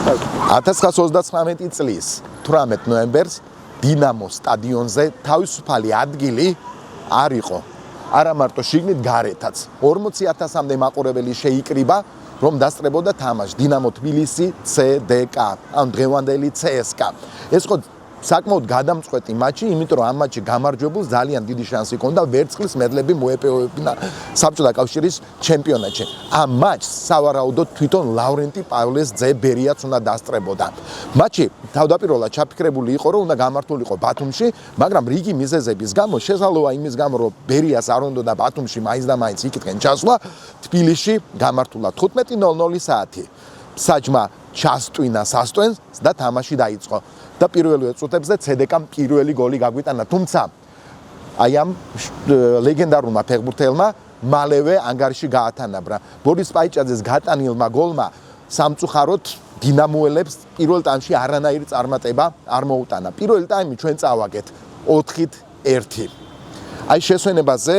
1929 წლის 18 ნოემბერს დინამოს სტადიონზე თავისუფალი ადგილი არ იყო. არა მარტო შიგნით, გარეთაც. 40,000-მდე მაყურებელი შეიკრიბა, რომ დასწრებოდა თამაში დინამო თბილისი CDK, ან დღევანდელი CSKA. ეს იყო საკმაოდ გადამწყვეტი მატჩი, იმიტომ რომ ამ მატჩში გამარჯვებულს ძალიან დიდი შანსი ჰქონდა ვერცხლის მედლები მოეპოვებინა საბჭოთა კავშირის ჩემპიონატში. ამ მატჩს სავარაუდოდ თვითონ ლავრენტი პავლეს ძე ბერიაც უნდა დასწრებოდა. მატჩი თავდაპირველად ჩაფიქრებული იყო, რომ უნდა გამართულიყო ბათუმში, მაგრამ რიგი მიზეზების გამო, შესაძლოა იმის გამო, რომ ბერიას არ უნდოდა ბათუმში მაინც და მაინც იქითკენ ჩასვლა, თბილისში გამართულა 15:00 საათი. საჯმა ჩასტვინა სასტვენს და თამაში დაიწყო. და პირველივე წუთებზე CDK-მ პირველი გოლი გაგვიტანა, თუმცა აი ამ ლეგენდარულმა ფეხბურთელმა მალევე ანგარიში გაათანაბრა. ბორის პაიჭაძეს გატანილმა გოლმა სამწუხაროდ დინამოელებს პირველ ტაიმში არანაირი წარმატება არ მოუტანა. პირველი ტაიმი ჩვენ წავაგეთ 4-1. აი შესვენებაზე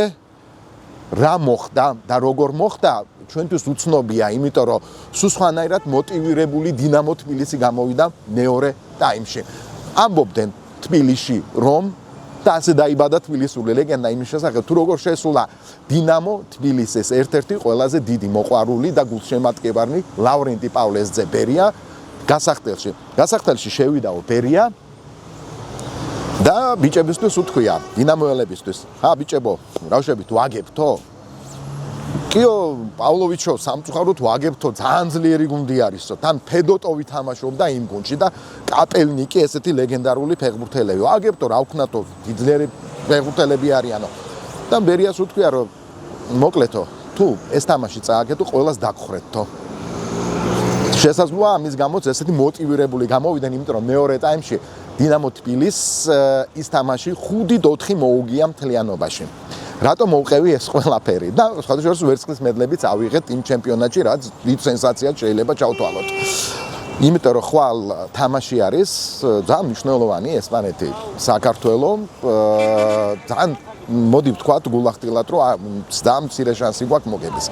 რა მოხდა და როგორ მოხდა ჩვენთვის უცნობია, იმიტომ რომ სულ სხვანაირად მოტივირებული დინამო თბილისი გამოვიდა მეორე ტაიმში. ამბობდნენ თბილისში, რომ და ასე დაიბადა თბილისური ლეგენდა იმის შესახებ, თუ როგორ შესულა დინამო თბილისის ერთ-ერთი ყველაზე დიდი მოყვარული და გულშემატკივარი ლავრენტი პავლეს ძე ბერია გასახდელში. გასახდელში შევიდაო ბერია და ბიჭებისთვის უთქვია, დინამოელებისთვის, ხა ბიჭებო, რავშებით ვაგებთო? კიო პავლოვიჩო, სამწუხაროდ ვაგებთო, ძალიან ძლიერი გუნდი არისო. თან ფედოტოვი თამაშობდა იმ გუნდში და კაპელნიკი, ესეთი ლეგენდარული ფეხბურთელები. ვაგებთო, რა ვქნათო, ძლიერი ფეხბურთელები არიანო. და ბერიას უთქვია, რომ მოკლეთო, თუ ეს თამაში წააგეთო, ყველას დაგხრეთთო. შესაძლოა ამის გამოც ესეთი მოტივირებული გამოვიდნენ, იმიტომ რომ მეორე ტაიმში დინამო თბილის ის თამაში 5-4 მოუგია მთლიანობაში. რატომ მოუყევი ეს ყველაფერი და სხვადასხვა ვერცხლის მედლებიც ავიღეთ იმ ჩემპიონატში, რაც დიდ სენსაციად შეიძლება ჩავთვალოთ. იმიტომ რომ ხვალ თამაში არის ძალიან მნიშვნელოვანი ესპანეთი, საქართველო, ძალიან მოდი ვთქვათ გულახდილად, რომ ძალიან მცირე შანსი გვაქვს მოგების.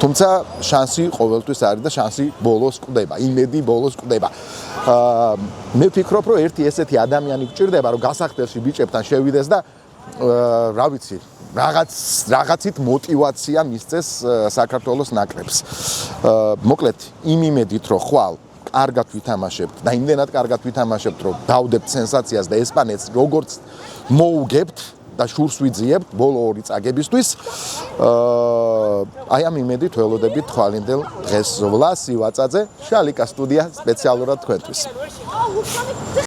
თუმცა შანსი ყოველთვის არის და შანსი ბოლოს კვდება, იმედი ბოლოს კვდება. მე ვფიქრობ, რომ ერთი ესეთი ადამიანი გჭირდება, რომ გასახდელში ბიჭებთან შევიდეს და რა ვიცი, რაღაცით მოტივაცია მისცეს საქართველოს ნაკრებს. მოკლედ, იმ იმედით, რომ ხვალ კარგად ვითამაშებთ და იმდენად კარგად ვითამაშებთ, რომ დავდებთ სენსაციას და ესპანეთს როგორც მოუგებთ და შურს ვიძიებთ ბოლო ორი წაგებისთვის. აი ამ იმედით ველოდებით თვალინდელ დღეს ვლას ივაწაძე, შალიკა სტუდია სპეციალურად თქვენთვის.